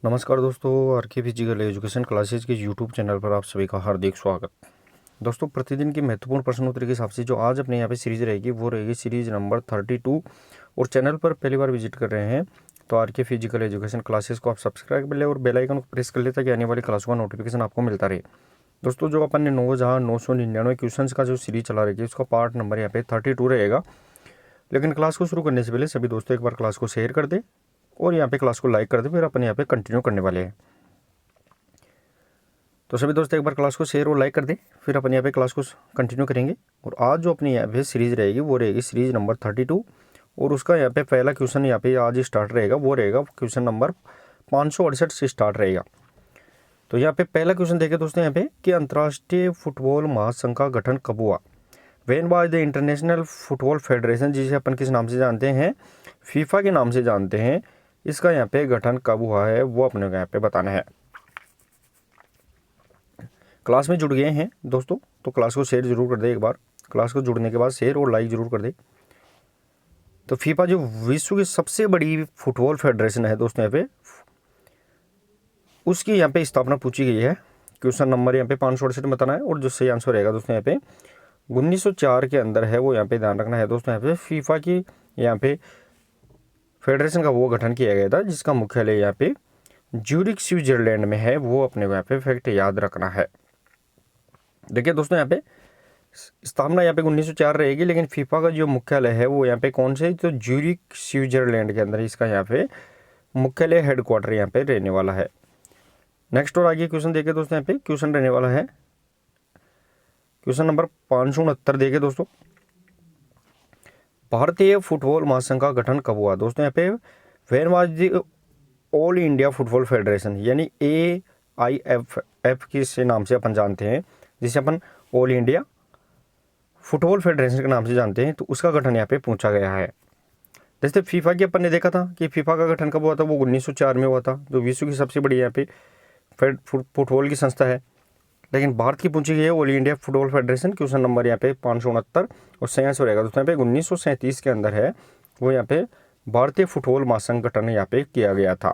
नमस्कार दोस्तों, R K physical education classes के यूट्यूब चैनल पर आप सभी का हार्दिक स्वागत। दोस्तों, प्रतिदिन की महत्वपूर्ण प्रश्नोत्तरी के हिसाब से जो आज अपने यहाँ पे सीरीज रहेगी वो रहेगी सीरीज नंबर 32। और चैनल पर पहली बार विजिट कर रहे हैं तो आरके फिजिकल एजुकेशन क्लासेज को आप सब्सक्राइब कर ले और बेल आइकन को प्रेस कर ले ताकि आने वाली क्लासों का नोटिफिकेशन आपको मिलता रहे। दोस्तों, जो अपन ने 9,999 क्वेश्चन का जो सीरीज चला रही है उसका पार्ट नंबर यहाँ पे 32 रहेगा। लेकिन क्लास को शुरू करने से पहले सभी दोस्तों एक बार क्लास को शेयर कर दे और यहाँ पे क्लास को लाइक कर दे, फिर अपन यहाँ पे कंटिन्यू करने वाले हैं। तो सभी दोस्त एक बार क्लास को शेयर और लाइक कर दे, फिर अपन यहाँ पे क्लास को कंटिन्यू करेंगे। और आज जो अपनी यहाँ पे सीरीज रहेगी वो रहेगी सीरीज नंबर 32 और उसका यहाँ पे पहला क्वेश्चन यहाँ पे आज स्टार्ट रहेगा, वो रहेगा क्वेश्चन नंबर 568 से स्टार्ट रहेगा। तो यहाँ पे पहला क्वेश्चन देखें दोस्तों यहाँ पे कि अंतर्राष्ट्रीय फुटबॉल महासंघ का गठन कब हुआ। When was the international football federation, जिसे अपन किस नाम से जानते हैं, फीफा के नाम से जानते हैं, इसका यहाँ पे गठन कब हुआ है वो अपने को यहाँ पे बताना है। क्लास में जुड़ गए हैं दोस्तों तो क्लास को शेयर जरूर कर दे एक बार। क्लास को जुड़ने के बाद शेयर और लाइक जरूर कर दे। तो फीफा जो विश्व की सबसे बड़ी फुटबॉल फेडरेशन है दोस्तों यहाँ पे, उसकी यहाँ पे स्थापना पूछी गई है। क्वेश्चन नंबर यहाँ पे 568 में बताना है और जो सही आंसर रहेगा दोस्तों यहाँ पे 1904 के अंदर है, वो यहाँ पे ध्यान रखना है दोस्तों। यहाँ पे फीफा की यहाँ पे फेडरेशन का वो गठन किया गया था जिसका मुख्यालय यहाँ पे ज्यूरिख स्विट्जरलैंड में है, वो अपने को यहाँ पे फैक्ट याद रखना है। देखिए दोस्तों यहाँ पे स्थापना यहाँ पे 1904 रहेगी, लेकिन फीफा का जो मुख्यालय है वो यहाँ पे कौन से, तो ज्यूरिख स्विट्जरलैंड के अंदर इसका यहाँ पे मुख्यालय हेडक्वार्टर यहाँ पे रहने वाला है। नेक्स्ट और आगे क्वेश्चन देखे दोस्तों, यहाँ पे क्वेश्चन रहने वाला है क्वेश्चन नंबर 569 देखे दोस्तों, भारतीय फुटबॉल महासंघ का गठन कब हुआ। दोस्तों यहाँ पे when was the all India football federation, यानी AIFF किस नाम से अपन जानते हैं, जिसे अपन ऑल इंडिया फुटबॉल फेडरेशन के नाम से जानते हैं, तो उसका गठन यहाँ पे पूछा गया है। जैसे फीफा की अपन ने देखा था कि फीफा का गठन कब हुआ था, वो 1904 में हुआ था, जो विश्व की सबसे बड़ी यहाँ पे फुटबॉल की संस्था है। लेकिन भारत की पूछी गई है all India football federation, question number यहाँ पे 569 और सही आंसर रहेगा दोस्तों यहाँ पे 1937 के अंदर है, वो यहाँ पे भारतीय फुटबॉल महासंघ गठन यहाँ पे किया गया था।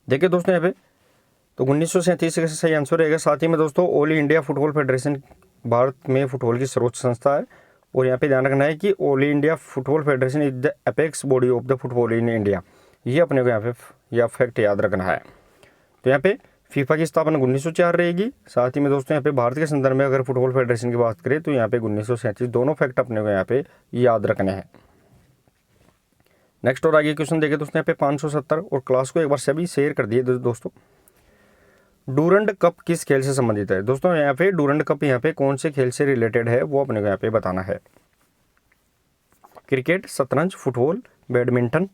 देखिए दोस्तों यहाँ पे तो 1937 का सही आंसर रहेगा। साथ ही में दोस्तों all India football federation Bharat में फुटबॉल की सर्वोच्च संस्था है और यहाँ पे ध्यान रखना है कि all India football federation is the apex body of the football in India, ये अपने को यहाँ पे यह फैक्ट याद रखना है। तो यहाँ पे फीफा की स्थापना 1904 रहेगी। साथ ही में दोस्तों यहाँ पे भारत के संदर्भ में अगर फुटबॉल फेडरेशन की बात करें तो यहाँ पे 1937, दोनों फैक्ट अपने को यहाँ पे याद रखने हैं। नेक्स्ट और आगे क्वेश्चन देखें दोस्तों यहाँ पे 570 और क्लास को एक बार सभी शेयर कर दिए दोस्तों। डूरंड कप किस खेल से संबंधित है। दोस्तों यहाँ पे डूरंड कप यहाँ पे कौन से खेल से रिलेटेड है वो अपने को यहाँ पे बताना है। क्रिकेट, शतरंज, फुटबॉल, बैडमिंटन।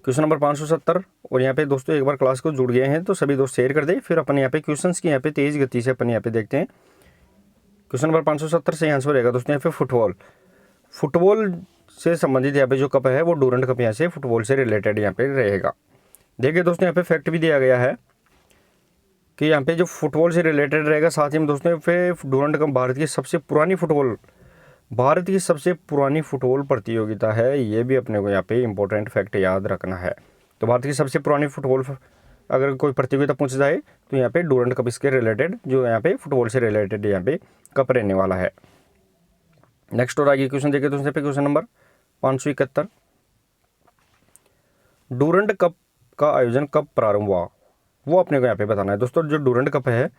क्वेश्चन नंबर 570 और यहाँ पे दोस्तों एक बार क्लास को जुड़ गए हैं तो सभी दोस्त शेयर कर दे, फिर अपन यहाँ पे क्वेश्चंस की यहाँ पे तेज गति से अपन यहाँ पे देखते हैं। क्वेश्चन नंबर 570 से आंसर रहेगा दोस्तों यहाँ पे फुटबॉल से संबंधित यहाँ पे जो कप है वो डूरंड कप यहाँ से फुटबॉल से रिलेटेड यहाँ पे रहेगा। देखिए दोस्तों यहाँ पे फैक्ट भी दिया गया है कि यहाँ पे जो फुटबॉल से रिलेटेड रहेगा। साथ ही में दोस्तों यहाँ पे डूरंड कप भारत की सबसे पुरानी फुटबॉल प्रतियोगिता है, ये भी अपने को यहाँ पे इंपॉर्टेंट फैक्ट याद रखना है। तो भारत की सबसे पुरानी फुटबॉल अगर कोई प्रतियोगिता पूछ जाए तो यहाँ पे डूरंड कप इसके रिलेटेड जो यहाँ पे फुटबॉल से रिलेटेड यहाँ पे कप रहने वाला है। नेक्स्ट और आगे क्वेश्चन देखे तो यहाँ पे क्वेश्चन नंबर 571, डूरंड कप का आयोजन कब प्रारंभ हुआ वो अपने को यहाँ पे बताना है। दोस्तों जो डूरंड कप है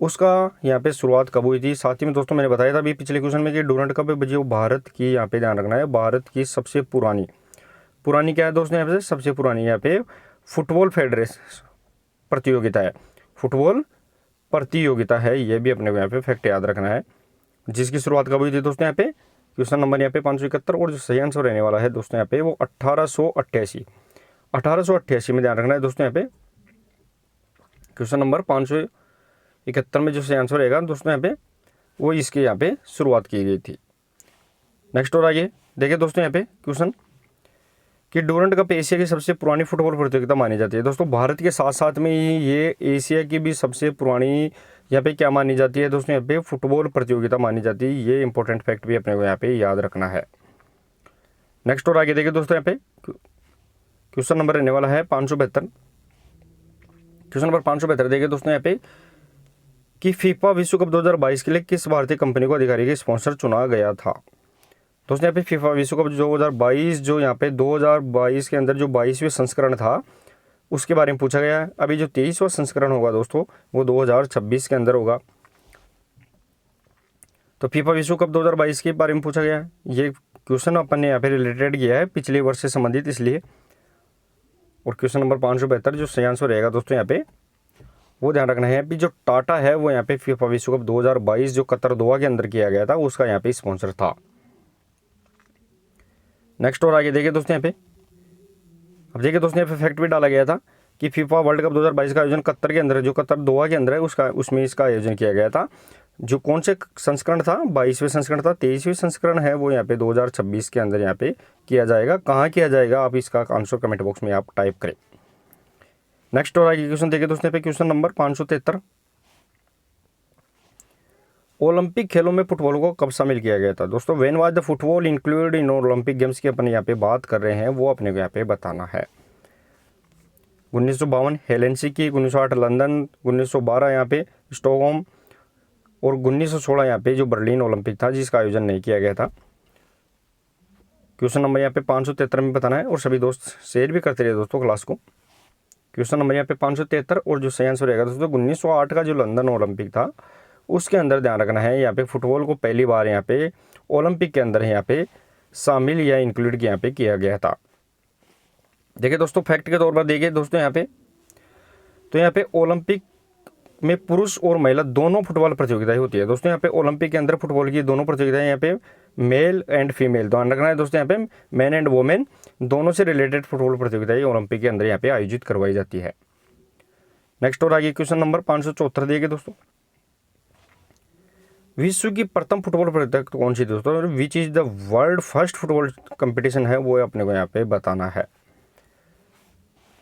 उसका यहाँ पे शुरुआत कब हुई थी। साथ ही में दोस्तों मैंने बताया था अभी पिछले क्वेश्चन में कि डूरंड कप जो भारत की यहाँ पे ध्यान रखना है, भारत की सबसे पुरानी क्या है दोस्तों यहाँ पे सबसे पुरानी यहाँ पे फुटबॉल फेडरेशन प्रतियोगिता है, फुटबॉल प्रतियोगिता है, ये भी अपने को यहाँ पे फैक्ट याद रखना है। जिसकी शुरुआत कब हुई थी दोस्तों यहाँ पे क्वेश्चन नंबर यहाँ पे 571 और जो सही आंसर रहने वाला है दोस्तों यहाँ पे वो 1888 में ध्यान रखना है दोस्तों यहाँ पे। क्वेश्चन नंबर 571 में जो सही आंसर रहेगा दोस्तों यहाँ पे वो इसके यहाँ पे शुरुआत की गई थी। नेक्स्ट और आगे देखिए दोस्तों यहाँ पे क्वेश्चन कि डूरंड कप एशिया की सबसे पुरानी फुटबॉल प्रतियोगिता मानी जाती है। दोस्तों भारत के साथ साथ में ये एशिया की भी सबसे पुरानी यहाँ पे क्या मानी जाती है दोस्तों यहाँ पे फुटबॉल प्रतियोगिता मानी जाती है, ये इंपॉर्टेंट फैक्ट भी अपने को यहाँ पे याद रखना है। नेक्स्ट और आगे देखिए दोस्तों, यहाँ पे क्वेश्चन नंबर रहने वाला है 572। क्वेश्चन नंबर 572 देखिए दोस्तों यहाँ पे कि फीफा विश्व कप 2022 के लिए किस भारतीय कंपनी को अधिकारी के स्पॉन्सर चुना गया था। दोस्तों यहाँ पे फीफा विश्व कप 2022 जो यहाँ पे 2022 के अंदर जो 22वें संस्करण था उसके बारे में पूछा गया है। अभी जो 23वां संस्करण होगा दोस्तों वो 2026 के अंदर होगा। तो फीफा विश्व कप 2022 के बारे में पूछा गया है। ये क्वेश्चन अपन ने यहाँ पे रिलेटेड किया है पिछले वर्ष से संबंधित, इसलिए। और क्वेश्चन नंबर 572 जो सही आंसर रहेगा दोस्तों यहाँ पे वो ध्यान रखना है। अभी जो टाटा है वो यहाँ पे फीफा विश्व कप 2022 जो कतर दोहा के अंदर किया गया था उसका यहाँ पे स्पॉन्सर था। नेक्स्ट और आगे देखिए दोस्तों यहाँ पे, अब देखिए दोस्तों यहाँ पे फैक्ट भी डाला गया था कि फीफा वर्ल्ड कप 2022 का आयोजन कतर के अंदर है, जो कतर दोहा के अंदर है उसमें इसका आयोजन किया गया था। जो कौन से संस्करण था, 22वें संस्करण था। 23वें संस्करण है वो यहाँ पे 2026 के अंदर यहाँ पे किया जाएगा। कहाँ किया जाएगा आप इसका आंसर कमेंट बॉक्स में आप टाइप करें। नेक्स्ट और आगे क्वेश्चन देखिए दोस्तों यहाँ पे क्वेश्चन नंबर 573। ओलंपिक खेलों में फुटबॉल को कब शामिल किया गया था। दोस्तों when was the football included in Olympic games की अपन यहाँ पे बात कर रहे हैं, वो अपने को यहाँ पे बताना है। 1952 हेलेंसिकी, 1908 लंदन, 1912 यहाँ पे स्टॉकहोम और 1916 यहाँ पे जो बर्लिन ओलंपिक था जिसका आयोजन नहीं किया गया था। क्वेश्चन नंबर यहाँ पे 573 में बताना है और सभी दोस्त शेयर भी करते रहे दोस्तों क्लास को। क्वेश्चन नंबर यहाँ पे 573 और जो सही आंसर रहेगा दोस्तों 1908 का जो लंदन ओलंपिक था उसके अंदर ध्यान रखना है यहाँ पे फुटबॉल को पहली बार यहाँ पे ओलंपिक के अंदर यहाँ पे शामिल या इंक्लूड यहाँ पे किया गया था। देखिए दोस्तों फैक्ट के तौर पर देखिए दोस्तों यहाँ पे, तो यहाँ पे ओलंपिक में पुरुष और महिला दोनों फुटबॉल प्रतियोगिताएं होती है। दोस्तों यहाँ पे ओलंपिक के अंदर फुटबॉल की दोनों प्रतियोगिताएं यहाँ पे मेल एंड फीमेल ध्यान रखना है दोस्तों, यहाँ पे मैन एंड वोमेन दोनों से रिलेटेड फुटबॉल प्रतियोगिताएं ओलंपिक के अंदर यहाँ पे आयोजित करवाई जाती है। नेक्स्ट और आगे क्वेश्चन नंबर 574 देखिए दोस्तों, विश्व की प्रथम फुटबॉल प्रतियोगिता कौन सी दोस्तों, which is the world first football competition है वो अपने को यहाँ पे बताना है।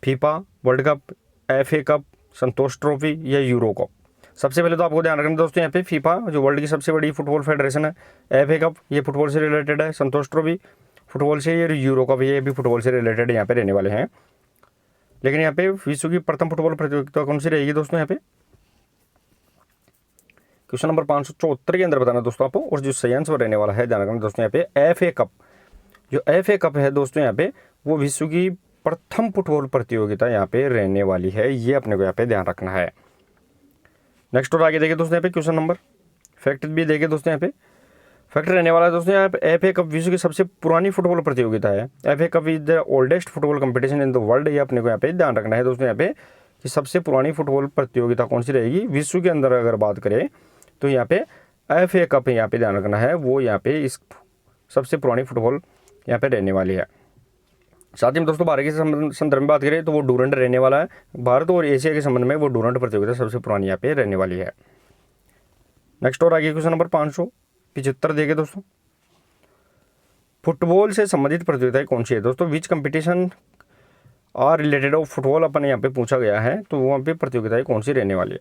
FIFA World Cup, FA Cup, Santosh Trophy या यूरो कप। सबसे पहले तो आपको ध्यान रखना दोस्तों यहाँ पे फीफा जो वर्ल्ड की सबसे बड़ी फुटबॉल फेडरेशन है, FA कप ये फुटबॉल से रिलेटेड है, संतोष ट्रॉफी फुटबॉल से, ये यूरो कप ये भी फुटबॉल से रिलेटेड यहाँ पे रहने वाले हैं। लेकिन यहाँ पे विश्व की प्रथम फुटबॉल प्रतियोगिता कौन सी रहेगी दोस्तों यहाँ पे क्वेश्चन नंबर 574 के अंदर बताना दोस्तों आपको। और जो सही आंसर रहने वाला है ध्यान रखना दोस्तों यहाँ पे FA कप। जो FA कप है दोस्तों यहाँ पे वो विश्व की प्रथम फुटबॉल प्रतियोगिता यहाँ पे रहने वाली है, ये अपने को यहाँ पे ध्यान रखना है। नेक्स्ट और आगे देखिए दोस्तों यहाँ पे क्वेश्चन नंबर फैक्ट भी देखिए दोस्तों यहाँ पे फैक्ट रहने वाला है दोस्तों यहाँ पे FA कप विश्व की सबसे पुरानी फुटबॉल प्रतियोगिता है। FA cup is the oldest football competition in the world, ये अपने को यहाँ पे ध्यान रखना है दोस्तों यहाँ पे कि सबसे पुरानी फुटबॉल प्रतियोगिता कौन सी रहेगी विश्व के अंदर अगर बात करें तो यहाँ पे FA कप यहाँ पे ध्यान रखना है, वो यहाँ पे इस सबसे पुरानी फुटबॉल यहाँ पे रहने वाली है। साथ ही में दोस्तों भारत के संदर्भ में बात करें तो वो डूरंट रहने वाला है। भारत और एशिया के संबंध में वो डूरंट प्रतियोगिता सबसे पुरानी यहाँ पे रहने वाली है। नेक्स्ट और आगे क्वेश्चन नंबर 575 देखिए दोस्तों, फुटबॉल से संबंधित प्रतियोगिताएं कौन सी है दोस्तों, which competition are related of football अपन यहाँ पे पूछा गया है, तो वहाँ पे प्रतियोगिताएं कौन सी रहने वाली है।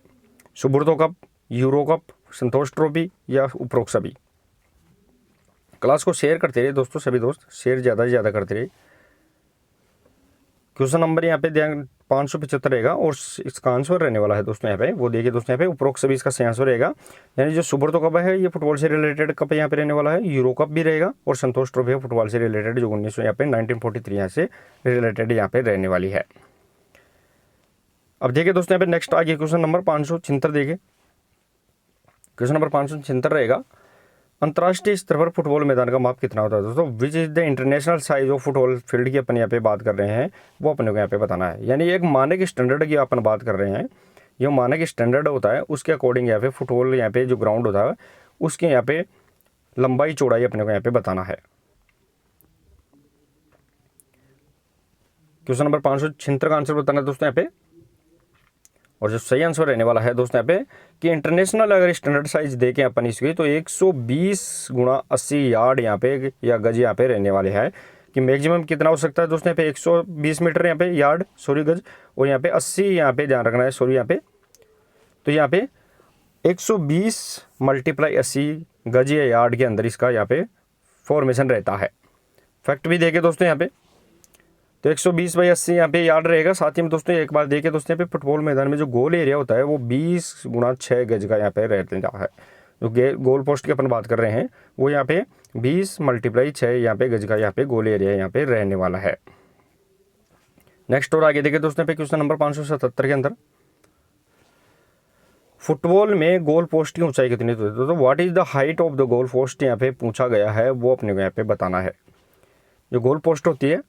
Subroto cup, euro cup, Santosh Trophy या उपरोक्त सभी। क्लास को शेयर करते रहिए दोस्तों, सभी दोस्त शेयर ज़्यादा से ज़्यादा करते रहिए। क्वेश्चन नंबर यहाँ पे ध्यान 575 रहेगा और इसका आंसर रहने वाला है दोस्तों यहाँ पे वो देखिए दोस्तों यहाँ पे उपरोक्त सभी इसका सही आंसर रहेगा। यानी जो सुब्रतो कप है ये फुटबॉल से रिलेटेड कप यहाँ पे रहने वाला है, यूरो कप भी रहेगा और संतोष ट्रॉफी है फुटबॉल से रिलेटेड जो 1943 यहाँ से रिलेटेड यहाँ पे रहने वाली है। अब देखिए दोस्तों यहाँ पे नेक्स्ट आगे क्वेश्चन नंबर 576 देखिए। क्वेश्चन नंबर 576 रहेगा, अंतर्राष्ट्रीय स्तर पर फुटबॉल मैदान का माप कितना होता है दोस्तों, which is the international size of football field की अपन यहाँ पे बात कर रहे हैं, वो अपने को यहाँ पे बताना है। यानी एक मानक स्टैंडर्ड की अपन बात कर रहे हैं, ये मानक स्टैंडर्ड होता है उसके अकॉर्डिंग यहाँ पे फुटबॉल यहाँ पे जो ग्राउंड होता है उसके यहाँ पे लंबाई चौड़ाई अपने को यहाँ पे बताना है। क्वेश्चन नंबर 576 का आंसर बताना है दोस्तों यहाँ पे। और जो सही आंसर रहने वाला है दोस्तों यहाँ पे कि इंटरनेशनल अगर स्टैंडर्ड साइज देखें अपन इसकी तो 120 × 80 यार्ड यहाँ पे या गज यहाँ पे रहने वाले हैं कि मैक्सिमम कितना हो सकता है दोस्तों यहाँ पे 120 मीटर यहाँ पे यार्ड गज और यहाँ पे 80 यहाँ पे ध्यान रखना है यहाँ पे, तो यहाँ पे 120 × 80 गज या यार्ड के अंदर इसका यहाँ पे फॉर्मेशन रहता है। फैक्ट भी देखे दोस्तों यहाँ पे, तो 120/80 यहाँ पे यार्ड रहेगा। साथ ही में दोस्तों एक बार देखिए दोस्तों, यहाँ पे फुटबॉल मैदान में जो गोल एरिया होता है वो 20x6 गज का यहाँ पे रहता है। जो गोल पोस्ट की अपन बात कर रहे हैं वो यहाँ पे 20x6 यहाँ पे गज का यहाँ पे गोल एरिया यहाँ पे रहने वाला है। नेक्स्ट और आगे देखिए दोस्तों, यहाँ पे क्वेश्चन नंबर 577 के अंदर फुटबॉल में गोल पोस्ट की ऊंचाई कितनी होती है। तो what is the height of the goal post यहाँ पे पूछा गया है, वो अपने को यहाँ पे बताना है। जो गोल पोस्ट होती है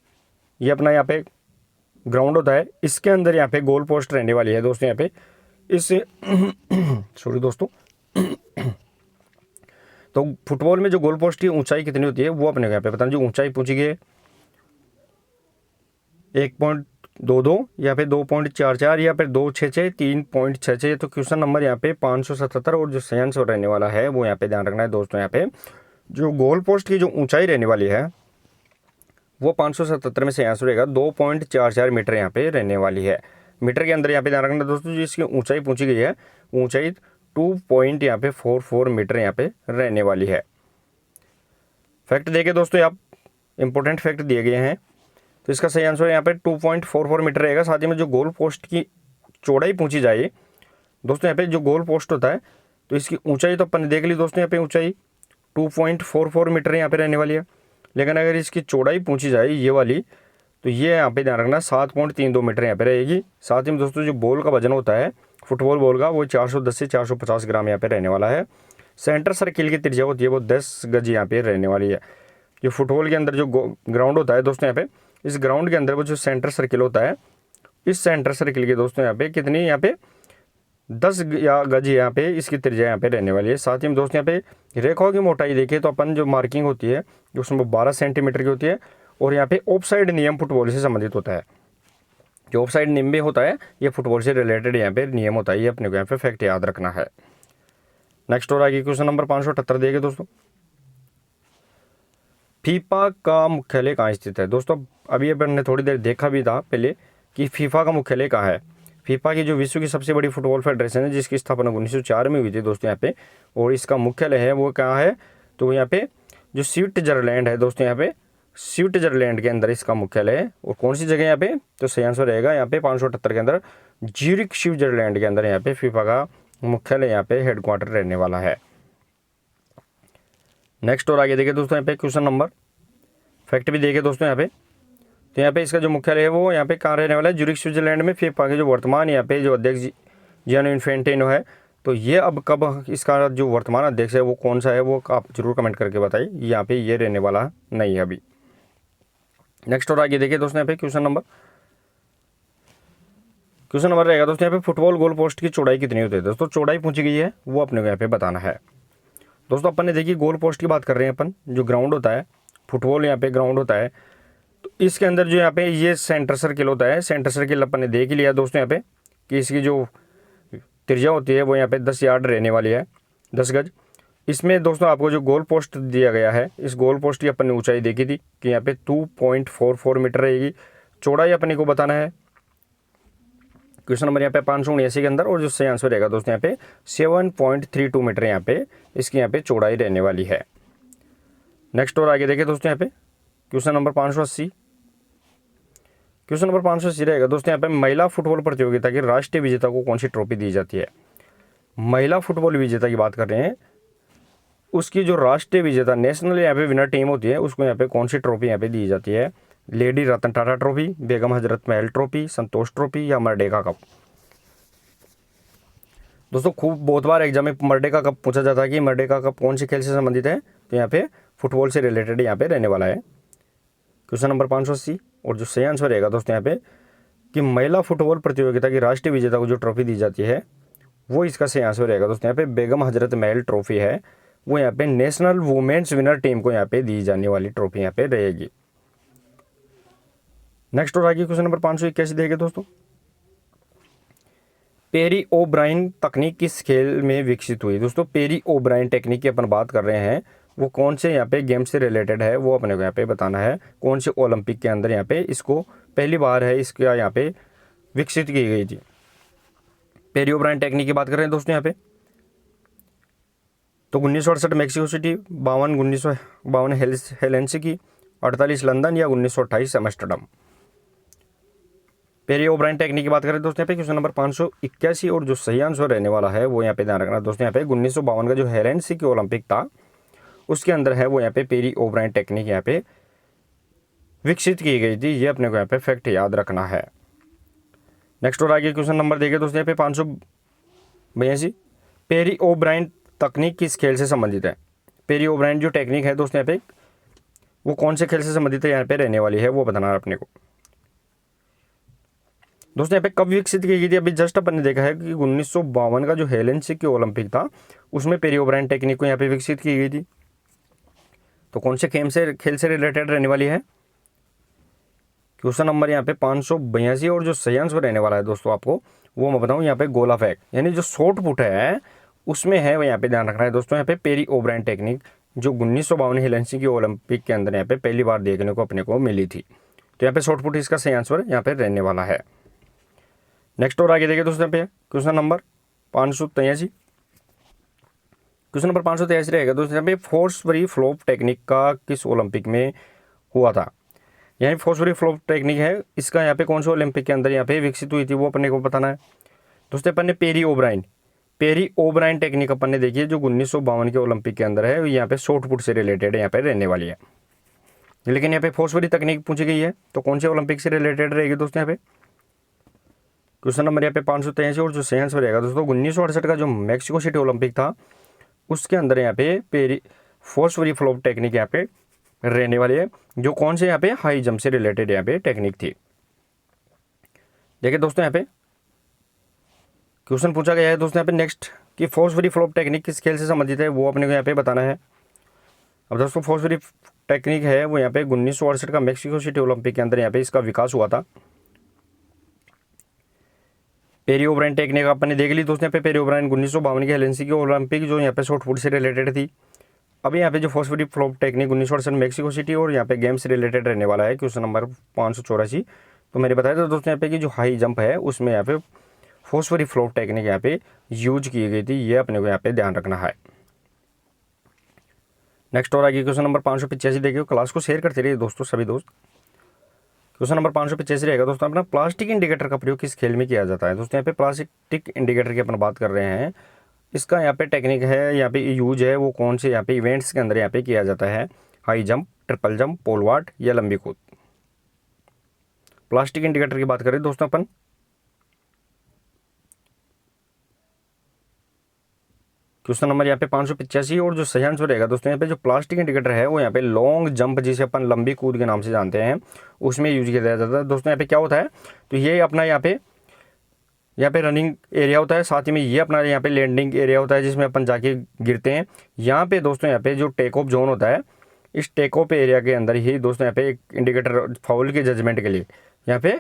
ये अपना यहाँ पे ग्राउंड होता है, इसके अंदर यहाँ पे गोल पोस्ट रहने वाली है दोस्तों। यहाँ पे इस सॉरी दोस्तों तो फुटबॉल में जो गोल पोस्ट की ऊंचाई कितनी होती है वो अपने को यहाँ पे बताना। जो ऊंचाई पूछी गई है 1.22 यहाँ पे 2.44 या फिर 2.66 3.66। तो क्वेश्चन नंबर यहाँ पे 577 और जो सही आंसर रहने वाला है वो यहाँ पे ध्यान रखना है दोस्तों। यहाँ पे जो गोल पोस्ट की जो ऊंचाई रहने वाली है वो 577 में सही आंसर रहेगा 2.44 मीटर यहाँ पे रहने वाली है। मीटर के अंदर यहाँ पे ध्यान रखना दोस्तों, जो इसकी ऊंचाई पूछी गई है ऊंचाई 2.44 मीटर यहाँ पे रहने वाली है। फैक्ट देखिए दोस्तों, आप इंपॉर्टेंट फैक्ट दिए गए हैं, तो इसका सही आंसर यहाँ पे 2.44 मीटर रहेगा। साथ ही में जो गोल पोस्ट की चौड़ाई पूछी जाए दोस्तों, यहाँ पे जो गोल पोस्ट होता है तो इसकी ऊंचाई तो अपन ने देख ली दोस्तों, यहाँ पे ऊंचाई 2.44 मीटर यहाँ पे रहने वाली है। लेकिन अगर इसकी चौड़ाई पूछी जाए ये वाली, तो ये यहाँ पे ध्यान रखना 7.32 मीटर यहाँ पे रहेगी। साथ ही में दोस्तों जो बॉल का वजन होता है फुटबॉल बॉल का वो 410 से 450 ग्राम यहाँ पे रहने वाला है। सेंटर सर्किल की त्रिज्या होती है वो 10 गज यहाँ पे रहने वाली है। जो फुटबॉल के अंदर जो ग्राउंड होता है दोस्तों, यहाँ पे इस ग्राउंड के अंदर वो जो सेंटर सर्किल होता है, इस सेंटर सर्किल के दोस्तों यहाँ पे कितनी यहाँ पे 10 गज यहाँ पे इसकी त्रिज्या यहाँ पे रहने वाली है। साथ ही में दोस्तों यहाँ पे रेखाओं की मोटाई देखिए तो अपन जो मार्किंग होती है उसमें 12 सेंटीमीटर की होती है। और यहाँ पे ऑफसाइड नियम फुटबॉल से संबंधित होता है। जो ऑफसाइड नियम भी होता है ये फुटबॉल से रिलेटेड यहाँ पे नियम होता है, ये अपने को यहाँ पे फैक्ट याद रखना है। नेक्स्ट और आगे क्वेश्चन नंबर 578 देखिए दोस्तों, फीफा का मुख्यालय कहाँ स्थित है। दोस्तों अभी अपन ने थोड़ी देर देखा भी था पहले कि फीफा का मुख्यालय कहाँ है। फीफा की जो विश्व की सबसे बड़ी फुटबॉल फेडरेशन है जिसकी स्थापना 1904 में हुई थी दोस्तों यहाँ पे, और इसका मुख्यालय है वो कहाँ है, तो यहाँ पे जो स्विट्जरलैंड है दोस्तों, यहाँ पे स्विट्जरलैंड के अंदर इसका मुख्यालय है। और कौन सी जगह यहाँ पे, तो सही आंसर रहेगा यहाँ पे 578 के अंदर ज्यूरिख स्विट्जरलैंड के अंदर यहाँ पे फीफा का मुख्यालय यहाँ पे हेडक्वार्टर रहने वाला है। नेक्स्ट और आगे देखिए दोस्तों, यहाँ पे क्वेश्चन नंबर फैक्ट भी देखिए दोस्तों यहाँ पे, तो यहाँ पे इसका जो मुख्यालय है वो यहाँ पे कहाँ रहने वाला है, ज्यूरिख स्विट्जरलैंड में। फीफा के जो वर्तमान यहाँ पे जो अध्यक्ष जियानी इन्फेंटिनो है, तो ये अब कब इसका जो वर्तमान अध्यक्ष है वो कौन सा है वो आप जरूर कमेंट करके बताइए। यहाँ पे ये रहने वाला नहीं है अभी। नेक्स्ट और आगे देखिए दोस्तों, यहाँ पे क्वेश्चन नंबर रहेगा दोस्तों यहाँ पे फुटबॉल गोल पोस्ट की चौड़ाई कितनी होती है। दोस्तों चौड़ाई पूछी गई है वो अपने को यहाँ पे बताना है। दोस्तों अपन ने देखिए गोल पोस्ट की बात कर रहे हैं अपन, जो ग्राउंड होता है फुटबॉल यहाँ पे ग्राउंड होता है, तो इसके अंदर जो यहाँ पे ये सेंटर सर्किल होता है, सेंटर सर्किल अपन ने देख ही लिया दोस्तों यहाँ पे कि इसकी जो त्रिज्या होती है वो यहाँ पे 10 यार्ड रहने वाली है, 10 गज। इसमें दोस्तों आपको जो गोल पोस्ट दिया गया है, इस गोल पोस्ट की अपन ने ऊंचाई देखी थी कि यहाँ पे 2.44 मीटर रहेगी। चौड़ाई अपने को बताना है क्वेश्चन नंबर यहाँ पे 579 के अंदर, और जो सही आंसर रहेगा दोस्तों यहाँ पे 7.32 मीटर यहाँ पे इसकी यहाँ पे चौड़ाई रहने वाली है। नेक्स्ट और आगे देखिए दोस्तों यहाँ पे क्वेश्चन नंबर 580। क्वेश्चन नंबर 580 रहेगा दोस्तों यहाँ पे महिला फुटबॉल प्रतियोगिता की राष्ट्रीय विजेता को कौन सी ट्रॉफी दी जाती है। महिला फुटबॉल विजेता की बात कर रहे हैं, उसकी जो राष्ट्रीय विजेता नेशनल यहाँ पे विनर टीम होती है उसको यहाँ पे कौन सी ट्रॉफी यहाँ पे दी जाती है। Lady Ratan Tata trophy, Begum Hazrat Mahal trophy, संतोष ट्रॉफी या मर्डेका कप। दोस्तों खूब बहुत बार एग्जाम में मर्डेका कप पूछा जाता है कि मर्डेका कप कौन से खेल से संबंधित है, तो यहाँ पे फुटबॉल से रिलेटेड यहाँ पे रहने वाला है क्वेश्चन नंबर 580। और जो सही आंसर रहेगा दोस्तों यहाँ पे कि महिला फुटबॉल प्रतियोगिता की राष्ट्रीय विजेता को जो ट्रॉफी दी जाती है वो इसका सही आंसर रहेगा दोस्तों यहाँ पे बेगम हजरत महल ट्रॉफी है, वो यहाँ पे नेशनल वुमेन्स विनर टीम को यहाँ पे दी जाने वाली ट्रॉफी यहाँ पे रहेगी। नेक्स्ट और आगे क्वेश्चन नंबर 581 देखिए दोस्तों, पेरी ओब्राइन तकनीक किस खेल में विकसित हुई। दोस्तों पेरी ओब्राइन टेक्निक की अपन बात कर रहे हैं, वो कौन से यहाँ पे गेम से रिलेटेड है वो अपने को यहाँ पे बताना है। कौन से ओलंपिक के अंदर यहाँ पे इसको पहली बार है इसका यहाँ पे विकसित की गई थी। पेरी ओब्राइन टेक्निक की बात कर रहे हैं दोस्तों यहाँ पे, तो 1968 मेक्सिको सिटी, 1952 हेलेंसिकी, 1948 लंदन या 1928 एम्स्टर्डम। पेरी ओब्रायन टेक्निक की बात करें दोस्तों यहाँ पे क्वेश्चन नंबर 581 और जो सही आंसर रहने वाला है वो यहाँ पे ध्यान रखना दोस्तों, यहाँ पे 1952 का जो हेलेंसिकी ओलंपिक था उसके अंदर है वो यहाँ पे पेरी ओब्रायन टेक्निक यहाँ पे विकसित की गई थी। ये अपने को यहाँ पे फैक्ट याद रखना है। नेक्स्ट और आगे क्वेश्चन नंबर देखिए दोस्तों यहाँ पे 582, पेरी ओब्रायन तकनीक किस खेल से संबंधित है। पेरी ओब्रायन जो टेक्निक है दोस्तों यहाँ पे वो कौन से खेल से संबंधित है यहाँ पे रहने वाली है वो बताना है अपने को। दोस्तों यहाँ पे कब विकसित की गई थी, अभी जस्ट अपन ने देखा है कि 1952 का जो हेलेंसिकी ओलंपिक था उसमें पेरी ओब्रायन टेक्निक को यहाँ पे विकसित की गई थी। तो कौन से खेल से रिलेटेड रहने वाली है। क्वेश्चन नंबर यहाँ पे 582 और जो सही आंसर रहने वाला है दोस्तों आपको वो मैं बताऊँ यहाँ पे गोला फेंक यानी जो शॉर्ट पुट है उसमें है वो यहाँ पे ध्यान रखना है दोस्तों। यहाँ पे पेरी ओब्रायन टेक्निक जो 1952 हेलेंसिकी ओलंपिक के अंदर यहाँ पे पहली बार देखने को अपने को मिली थी। तो यहाँ पे शॉर्ट पुट इसका सही आंसर यहाँ पे रहने वाला है। नेक्स्ट और आगे देखिए दोस्तों यहाँ पे क्वेश्चन नंबर 583। क्वेश्चन नंबर 583 रहेगा दोस्तों यहाँ पे फोर्स फ्री फ्लोप टेक्निक का किस ओलंपिक में हुआ था। यानी फोर्स फ्री फ्लोप टेक्निक है इसका यहाँ पे कौन से ओलंपिक के अंदर यहाँ पे विकसित हुई थी वो अपने को बताना है। दोस्तों अपन ने पेरी ओब्रायन टेक्निक अपन ने देखी है जो 1952 के ओलंपिक के अंदर है, यहाँ पे शॉर्ट पुट से रिलेटेड यहाँ पे रहने वाली है। लेकिन यहाँ पे फोर्स फ्री तकनीक पूछी गई है तो कौन से ओलंपिक से रिलेटेड रहेगी दोस्तों यहाँ पे। क्वेश्चन नंबर यहाँ पे 583 और जो सही आंसर रहेगा दोस्तों 1968 का जो मैक्सिको सिटी ओलंपिक था उसके अंदर यहाँ पे पेरी फोर्स फ्री फ्लोप टेक्निक यहाँ पे रहने वाली है जो कौन से यहाँ पे हाई जंप से रिलेटेड यहाँ पे टेक्निक थी। देखिए दोस्तों यहाँ पे क्वेश्चन पूछा गया है दोस्तों यहाँ पे नेक्स्ट कि फोर्स फ्री फ्लोप टेक्निक किस खेल से संबंधित है वो अपने को यहाँ पे बताना है। अब दोस्तों फोर्स फ्री टेक्निक है वो यहाँ पे 1968 का मैक्सिको सिटी ओलंपिक के अंदर यहाँ पे इसका विकास हुआ था। पेरी ओब्रायन टेक्निक अपन ने देख ली दोस्तों यहाँ पे पेरी ओब्रायन 1952 की हेलेंसिकी ओलंपिक जो यहाँ पे शॉर्ट पुट से रिलेटेड थी। अभी यहाँ पे जो फोर्स फ्री फ्लोप टेक्निक 1968 मैक्सिको सिटी और यहाँ पे गेम से रिलेटेड रहने वाला है क्वेश्चन नंबर 584। तो मैंने बताया था दोस्तों यहाँ पे कि जो हाई जंप है उसमें यहाँ पे फोर्स फ्री फ्लोप टेक्निक यहाँ पे यूज की गई थी, ये अपने को यहाँ पे ध्यान रखना है। नेक्स्ट और आगे क्वेश्चन नंबर 585 देखिए, क्लास को शेयर करते रहिए दोस्तों सभी दोस्त। क्वेश्चन नंबर 585 रहेगा दोस्तों अपना प्लास्टिक इंडिकेटर का प्रयोग किस खेल में किया जाता है। दोस्तों यहाँ पे प्लास्टिक इंडिकेटर की अपन बात कर रहे हैं, इसका यहाँ पे टेक्निक है यहाँ पे यूज है वो कौन से यहाँ पे इवेंट्स के अंदर यहाँ पे किया जाता है। High jump, triple jump, pole vault या लंबी कूद। प्लास्टिक इंडिकेटर की बात करें दोस्तों अपन क्वेश्चन नंबर यहाँ पे 585 और जो सही आंसर रहेगा दोस्तों यहाँ पे जो प्लास्टिक इंडिकेटर है वो यहाँ पे लॉन्ग जंप जिसे अपन लंबी कूद के नाम से जानते हैं उसमें यूज किया जाता है। दोस्तों यहाँ पे क्या होता है तो ये अपना यहाँ पे रनिंग एरिया होता है, साथ ही में ये अपना यहाँ पे लैंडिंग एरिया होता है जिसमें अपन जाके गिरते हैं। यहाँ पे दोस्तों यहाँ पे जो टेक ऑफ जोन होता है इस टेक ऑफ एरिया के अंदर ही दोस्तों यहाँ पे एक इंडिकेटर फाउल के जजमेंट के लिए यहाँ पे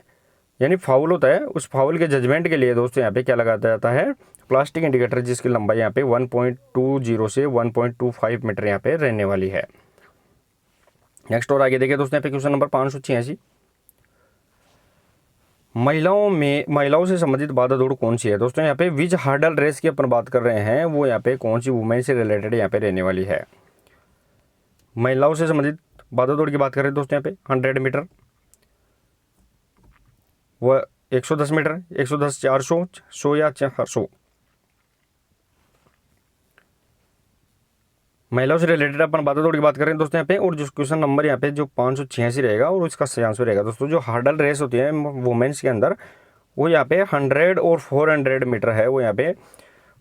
यानी फाउल होता है, उस फाउल के जजमेंट के लिए दोस्तों यहाँ पे क्या लगाया जाता है प्लास्टिक इंडिकेटर जिसकी लंबाई यहाँ पे 1.20 से 1.25 मीटर यहाँ पे रहने वाली है। नेक्स्ट और आगे देखिए दोस्तों यहाँ पे क्वेश्चन नंबर 586 महिलाओं से संबंधित बाधा दौड़ कौन सी है। दोस्तों यहाँ पे विच हर्डल रेस की अपन बात कर रहे हैं वो यहाँ पे कौन सी वुमेन से रिलेटेड यहाँ पे रहने वाली है। महिलाओं से संबंधित बाधा दौड़ की बात करें दोस्तों यहाँ पे 100 मीटर, वह 110 मीटर, 110, 400, 100 या 400। महिलाओं से रिलेटेड अपन बाधा दौड़ की बात करें दोस्तों यहाँ पे और जो क्वेश्चन नंबर यहाँ पे जो 586 रहेगा और इसका सही आंसर रहेगा दोस्तों जो हर्डल रेस होती है वुमेन्स के अंदर वो यहाँ पे 100 और 400 मीटर है वो यहाँ पे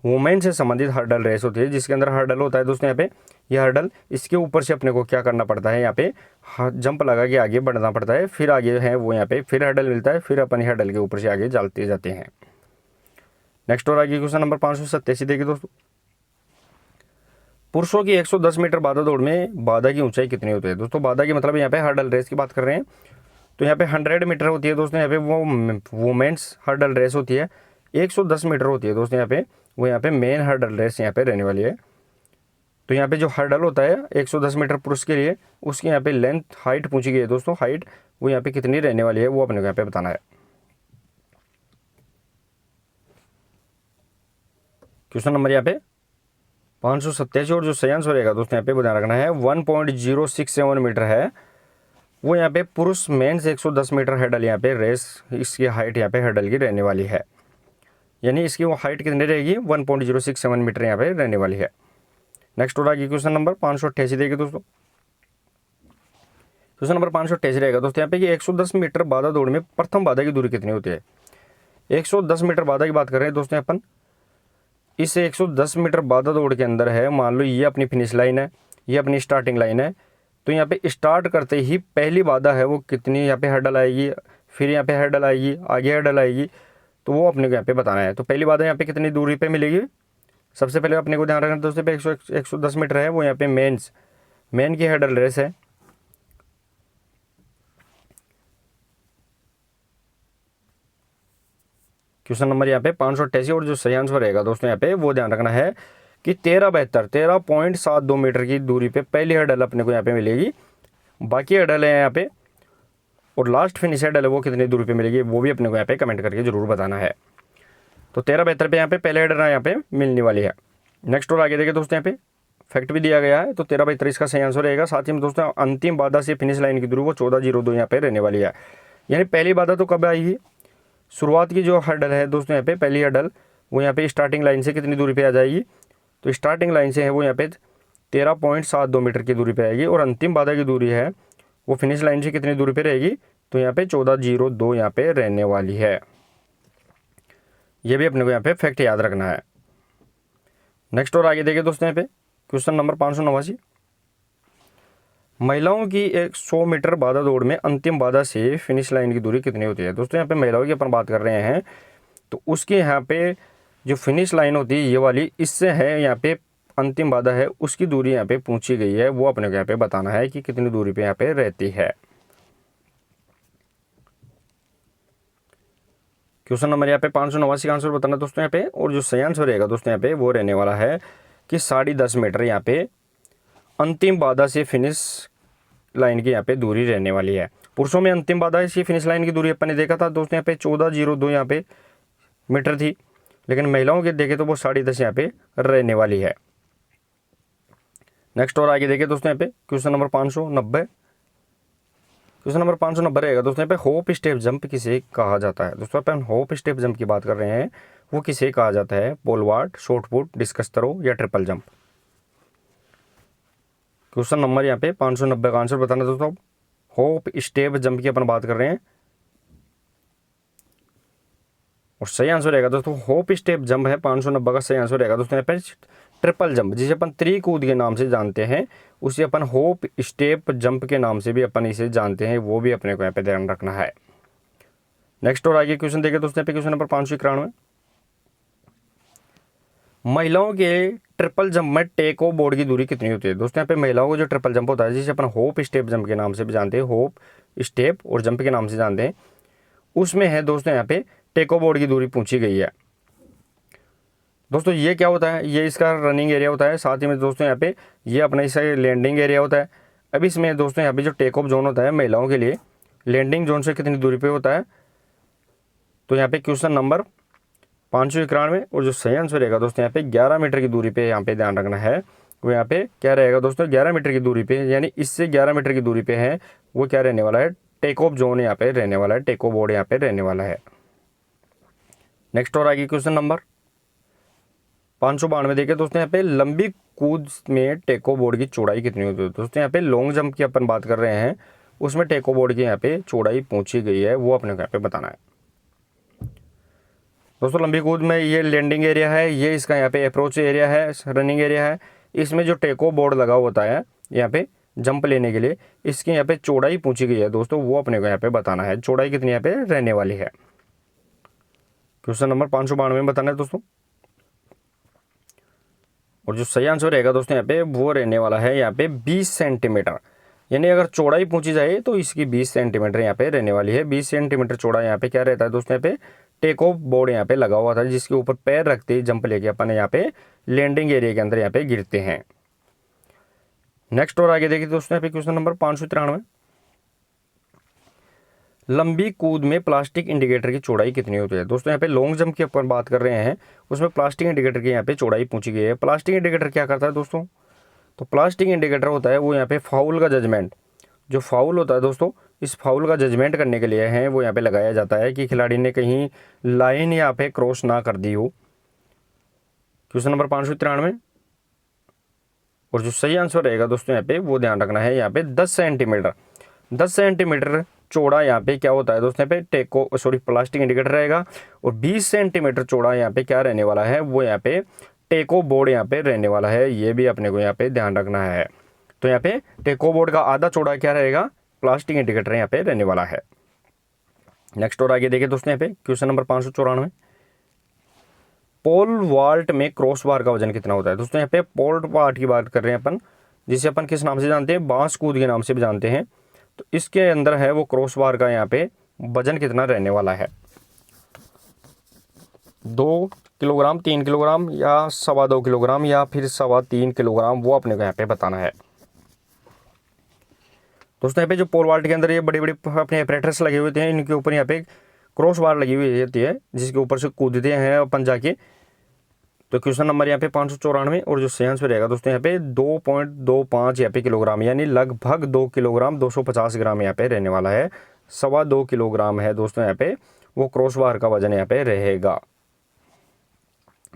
वुमेन से संबंधित हर्डल रेस होती है जिसके अंदर हर्डल होता है दोस्तों यहाँ पे ये हर्डल इसके ऊपर से अपने को क्या करना पड़ता है यहाँ पे जंप लगा के आगे बढ़ना पड़ता है, फिर आगे है वो यहाँ पे फिर हर्डल मिलता है, फिर अपन हर्डल के ऊपर से आगे चलते जाते हैं। नेक्स्ट और आगे क्वेश्चन नंबर 587 देखिए दोस्तों पुरुषों की 110 मीटर बाधा दौड़ में बाधा की ऊंचाई कितनी होती है। दोस्तों बाधा की मतलब यहाँ पे हर्डल रेस की बात कर रहे हैं तो यहाँ पे 100 मीटर होती है दोस्तों, यहाँ पे वो वुमेन्स हर्डल रेस होती है। 110 मीटर होती है दोस्तों यहाँ पे वो यहाँ पे मेन हर्डल रेस यहाँ पे रहने वाली है। तो यहाँ पे जो हर्डल होता है 110 मीटर पुरुष के लिए उसकी यहाँ पे लेंथ हाइट पूछी गई है दोस्तों, हाइट वो यहाँ पे कितनी रहने वाली है वो अपने को यहाँ पे बताना है। क्वेश्चन नंबर यहाँ पे 587 और जो सही आंसर रहेगा दोस्तों यहाँ पे ध्यान रखना है 1.067 मीटर है वो यहाँ पे पुरुष मेंस 110 मीटर हर्डल यहाँ पे रेस, इसकी हाइट यहाँ पे हर्डल की रहने वाली है, यानी इसकी वो हाइट कितनी रहेगी 1.067 मीटर यहाँ पे रहने वाली है। नेक्स्ट हो रहा है क्वेश्चन नंबर 588 देखिए दोस्तों। क्वेश्चन नंबर 588 रहेगा दोस्तों यहाँ पे कि 110 मीटर बाधा दौड़ में प्रथम बाधा की दूरी कितनी होती है। 110 मीटर बाधा की बात कर रहे हैं दोस्तों अपन। इस 110 मीटर बाधा दौड़ के अंदर है, मान लो ये अपनी फिनिश लाइन है, ये अपनी स्टार्टिंग लाइन है, तो यहाँ पे स्टार्ट करते ही पहली बाधा है वो कितनी यहाँ पे हर्डल आएगी, फिर यहाँ पे हर्डल आएगी, आगे हर्डल आएगी, तो वो अपने को यहाँ पे बताना है। तो पहली बाधा यहाँ पे कितनी दूरी पे मिलेगी, सबसे पहले अपने को ध्यान रखना दोस्तों पे 110 मीटर है, वो यहाँ पे मेन की हर्डल रेस है। क्वेश्चन नंबर यहाँ पे 588 और जो सही आंसर रहेगा दोस्तों यहाँ पे वो ध्यान रखना है कि 13.72 मीटर की दूरी पे पहली हर्डल अपने को यहाँ पे मिलेगी, बाकी हर्डल है यहाँ पे, और लास्ट फिनिश हर्डल है वो कितनी दूरी पे मिलेगी वो भी अपने को यहाँ पे कमेंट करके जरूर बताना है। तो 13.72 पे यहाँ पे पहले हर्डल यहाँ पे मिलने वाली है। नेक्स्ट और आगे देखिए दोस्तों, यहाँ पे फैक्ट भी दिया गया है, तो 13.72 इसका सही आंसर रहेगा। साथ ही में दोस्तों अंतिम बाधा से फिनिश लाइन की दूरी वो 14.02 यहाँ पे रहने वाली है। यानी पहली बाधा तो कब आएगी, शुरुआत की जो हर्डल है दोस्तों यहाँ पे पहली हर्डल वो यहाँ पे स्टार्टिंग लाइन से कितनी दूरी पे आ जाएगी, तो स्टार्टिंग लाइन से है वो यहाँ पे 13.72 मीटर की दूरी पे आएगी, और अंतिम बाधा की दूरी है वो फिनिश लाइन से कितनी दूरी पे रहेगी, तो यहाँ पे 14.02 यहाँ पे रहने वाली है। ये भी अपने को यहाँ पे फैक्ट याद रखना है। नेक्स्ट और आगे देखिए दोस्तों, यहाँ पे क्वेश्चन नंबर 589, महिलाओं की 100 मीटर बाधा दौड़ में अंतिम बाधा से फिनिश लाइन की दूरी कितनी होती है। दोस्तों यहाँ पे महिलाओं की अपन बात कर रहे हैं, तो उसके यहाँ पे जो फिनिश लाइन होती है ये वाली, इससे है यहाँ पे अंतिम बाधा है उसकी दूरी यहाँ पे पूछी गई है, वो अपने को यहाँ पे बताना है कि कितनी दूरी पे यहाँ पे रहती है। क्वेश्चन नंबर यहाँ पे 589 का आंसर बताना दोस्तों यहाँ पे, और जो सही आंसर रहेगा दोस्तों यहाँ पे वो रहने वाला है कि 10.5 मीटर यहाँ पे अंतिम बाधा से फिनिश लाइन की यहाँ पे दूरी रहने वाली है। पुरुषों में अंतिम बाधा से फिनिश लाइन की दूरी अपन ने देखा था दोस्तों यहाँ पे 14.02 यहाँ पे मीटर थी, लेकिन महिलाओं के देखे तो वो 10.5 यहाँ पे रहने वाली है। नेक्स्ट और आगे देखिए दोस्तों यहाँ पे क्वेश्चन नंबर 590। क्वेश्चन नंबर 590 रहेगा दोस्तों यहाँ पे होप स्टेप जंप किसे कहा जाता है। दोस्तों अपन होप स्टेप जंप की बात कर रहे हैं, वो किसे कहा जाता है, pole vault, shot put, discus throw या ट्रिपल जंप। क्वेश्चन नंबर यहाँ पे 590 का आंसर बताना दोस्तों। होप स्टेप जंप की अपन बात कर रहे हैं, और सही आंसर रहेगा दोस्तों होप स्टेप जंप है 590 का सही आंसर रहेगा दोस्तों यहाँ पे ट्रिपल जंप, जिसे अपन त्रिकूद के नाम से जानते हैं, उसे अपन होप स्टेप जंप के नाम से भी अपन इसे जानते हैं, वो भी अपने को यहाँ पे ध्यान रखना है। नेक्स्ट और आगे क्वेश्चन देखिए दोस्तों यहाँ पे क्वेश्चन नंबर 591, महिलाओं के ट्रिपल जंप में टेक ऑफ बोर्ड की दूरी कितनी होती है। दोस्तों यहाँ पे महिलाओं को जो ट्रिपल जंप होता है, जिसे अपन होप स्टेप जंप के नाम से भी जानते हैं, होप स्टेप और जंप के नाम से जानते हैं, उसमें है दोस्तों यहाँ पे टेक ऑफ बोर्ड की दूरी पूछी गई है। दोस्तों ये क्या होता है, ये इसका रनिंग एरिया होता है, साथ ही में दोस्तों यहाँ पे ये अपना इसका लैंडिंग एरिया होता है। अब इसमें दोस्तों यहाँ पे जो टेक ऑफ जोन होता है महिलाओं के लिए, लैंडिंग जोन से कितनी दूरी पे होता है, तो यहाँ पे क्वेश्चन नंबर 591, और जो सही आंसर रहेगा दोस्तों यहाँ पे 11 मीटर की दूरी पे यहाँ पे ध्यान रखना है। वो यहाँ पे क्या रहेगा दोस्तों 11 मीटर की दूरी पे, यानी इससे 11 मीटर की दूरी पे है वो क्या रहने वाला है, टेक ऑफ जोन यहाँ पे रहने वाला है, टेक ऑफ बोर्ड यहाँ पे रहने वाला है। नेक्स्ट और आगे क्वेश्चन नंबर 592 देखिए दोस्तों यहाँ पे लंबी कूद में टेको बोर्ड की चौड़ाई कितनी होती है। दोस्तों यहाँ पे लॉन्ग जंप की अपन बात कर रहे हैं, उसमें टेको बोर्ड की यहाँ पे चौड़ाई पूछी गई है, वो अपने को यहाँ पे बताना है। दोस्तों लंबी कूद में ये लैंडिंग एरिया है, ये इसका यहाँ पे अप्रोच एरिया है, रनिंग एरिया है, इसमें जो टेको बोर्ड लगा होता है यहाँ पे जंप लेने के लिए, इसकी यहाँ पे चौड़ाई पूछी गई है दोस्तों, वो अपने को यहाँ पे बताना है, चौड़ाई कितनी यहाँ पे रहने वाली है। क्वेश्चन नंबर 592 में बताना है दोस्तों, और जो सही आंसर रहेगा दोस्तों यहाँ पे वो रहने वाला है यहाँ पे 20 सेंटीमीटर, यानी अगर चौड़ाई पूछी जाए तो इसकी 20 सेंटीमीटर यहाँ पे रहने वाली है। 20 सेंटीमीटर चौड़ा यहाँ पे क्या रहता है दोस्तों, यहाँ पे टेक ऑफ बोर्ड यहाँ पे लगा हुआ था, जिसके ऊपर पैर रखते ही जंप लेके अपन यहाँ पे लैंडिंग एरिया के अंदर यहाँ पे गिरते हैं। नेक्स्ट और आगे देखिए दोस्तों यहाँ पे क्वेश्चन नंबर 593, लंबी कूद में प्लास्टिक इंडिकेटर की चौड़ाई कितनी होती है। दोस्तों यहाँ पे लॉन्ग जंप की अपन बात कर रहे हैं, उसमें प्लास्टिक इंडिकेटर की यहाँ पे चौड़ाई पूछी गई है। प्लास्टिक इंडिकेटर क्या करता है दोस्तों, तो प्लास्टिक इंडिकेटर होता है वो यहाँ पे फाउल का जजमेंट जो फाउल होता है दोस्तों, इस फाउल का जजमेंट करने के लिए है वो यहाँ पे लगाया जाता है कि खिलाड़ी ने कहीं लाइन यहाँ पे क्रॉस ना कर दी हो। क्वेश्चन नंबर 593, और जो सही आंसर रहेगा दोस्तों यहाँ पे वो ध्यान रखना है, यहाँ पे 10 सेंटीमीटर 10 सेंटीमीटर चौड़ा यहाँ पे क्या होता है दोस्तों, यहाँ पे प्लास्टिक इंडिकेटर रहेगा। और 20 सेंटीमीटर चौड़ा यहाँ पे क्या रहने वाला है, वो यहाँ पे टेको बोर्ड यहाँ पे रहने वाला है। ये भी अपने को यहाँ पे ध्यान रखना है। तो यहाँ पे टेको बोर्ड का आधा चौड़ा क्या रहेगा, प्लास्टिक इंडिकेटर यहाँ पे रहने वाला है। नेक्स्ट और आगे देखिए दोस्तों, यहाँ पे क्वेश्चन नंबर 594, पोल वाल्ट में क्रॉस बार का वजन कितना होता है। दोस्तों यहाँ पे पोल वाल्ट की बात कर रहे हैं अपन, जिसे अपन किस नाम से जानते हैं, बांस कूद के नाम से भी जानते हैं। तो इसके अंदर है वो क्रॉस बार का यहाँ पे वजन कितना रहने वाला है, 2 किलोग्राम, 3 किलोग्राम या 2.25 किलोग्राम या फिर 3.25 किलोग्राम, वो अपने को यहाँ पे बताना है। दोस्तों यहाँ पे जो पोल वाल्ट के अंदर ये बड़े बड़े अपने ऑपरेटर्स लगे हुए हैं, इनके ऊपर यहाँ पे क्रॉस बार लगी हुई होती है, जिसके ऊपर से कूदते हैं अपन जाके। तो क्वेश्चन नंबर यहाँ पे 594, और जो सही आंसर रहेगा दोस्तों यहाँ पे 2.25 यहाँ पे किलोग्राम, यानी लगभग 2 किलोग्राम 250 ग्राम यहाँ पे रहने वाला है। 2.25 किलोग्राम है दोस्तों यहाँ पे वो क्रॉस बार का वजन यहाँ पे रहेगा।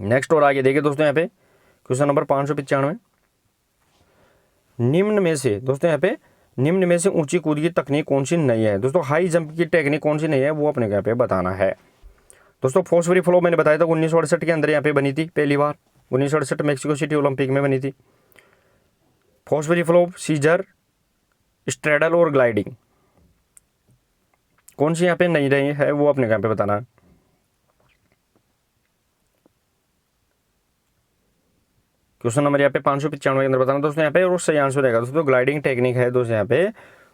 नेक्स्ट और आगे देखिए दोस्तों, यहाँ पे क्वेश्चन नंबर 595, निम्न में से दोस्तों यहाँ पे निम्न में से ऊंची कूद की तकनीक कौन सी नहीं है। दोस्तों हाई जंप की टेक्निक कौन सी नहीं है, वो अपने यहाँ पे बताना है। दोस्तों फॉर्स फ्लो मैंने बताया था 1968 के अंदर यहाँ पे बनी थी पहली बार, 1968 मैक्सिको सिटी ओलंपिक में बनी थी। फॉर्स फ्लो, सीजर, स्ट्रेडल और ग्लाइडिंग, कौन सी यहाँ पे नहीं रही है, वो अपने यहाँ पे बताना है। क्वेश्चन नंबर यहाँ पे 595 के अंदर बताना दोस्तों यहाँ पे, और सही आंसर रहेगा दोस्तों ग्लाइडिंग टेक्निक है दोस्तों यहाँ पे,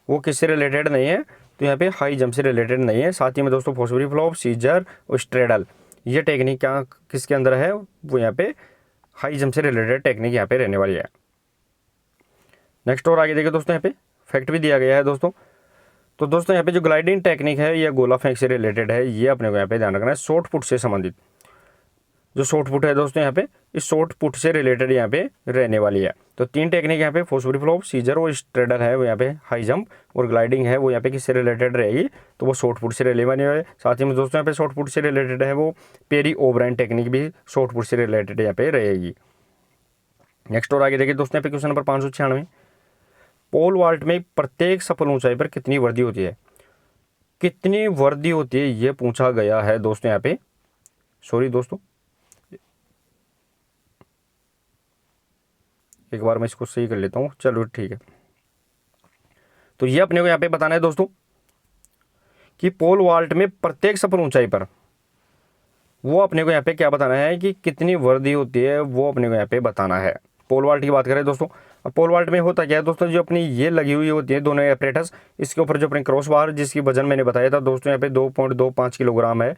वो किससे रिलेटेड नहीं है, तो यहाँ पे हाई जंप से रिलेटेड नहीं है। साथ ही में दोस्तों फॉर्स फ्लो, सीजर और स्ट्रेडल, ये टेक्निक क्या किसके अंदर है, वो यहाँ पे हाई जंप से रिलेटेड टेक्निक यहाँ पे रहने वाली है। नेक्स्ट और आगे देखिए दोस्तों, यहाँ पे फैक्ट भी दिया गया है दोस्तों। तो दोस्तों यहाँ पे जो ग्लाइडिंग टेक्निक है ये गोला फेंक से रिलेटेड है, ये अपने को यहाँ पे ध्यान रखना है। शॉर्ट पुट से संबंधित जो शॉर्ट पुट है दोस्तों यहाँ पे, इस शॉर्ट पुट से रिलेटेड यहाँ पे रहने वाली है। तो 3 टेक्निक यहाँ पे फॉर्स फ्लो, सीजर और स्ट्रेडल है वो यहाँ पे हाई जंप, और ग्लाइडिंग है वो यहाँ पे किससे रिलेटेड रहेगी, तो वो शॉर्ट पुट से रिलेटेड वाली है। साथ ही में दोस्तों यहाँ पे शॉर्ट पुट से रिलेटेड है वो पेरी ओब्रायन टेक्निक भी शॉर्ट पुट से रिलेटेड यहाँ पे रहेगी। नेक्स्ट और आगे देखिए दोस्तों, यहाँ पे क्वेश्चन नंबर 596, पोल वाल्ट में प्रत्येक सफल ऊंचाई पर कितनी वर्दी होती है। कितनी वर्दी होती है ये पूछा गया है दोस्तों यहाँ पे, सॉरी दोस्तों एक बार मैं इसको सही कर लेता हूँ, चलो ठीक है। तो ये अपने को यहाँ पे बताना है दोस्तों कि पोल वाल्ट में प्रत्येक सफल ऊंचाई पर वो अपने को यहाँ पे क्या बताना है कि कितनी वर्दी होती है, वो अपने को यहाँ पे बताना है। पोल वाल्ट की बात करें दोस्तों, अब पोल वाल्ट में होता क्या है दोस्तों, जो अपनी ये लगी हुई होती है दोनों ऑपरेटर्स, इसके ऊपर जो अपनी क्रॉस बार जिसकी वजन मैंने बताया था दोस्तों यहाँ पे 2.25 किलोग्राम है।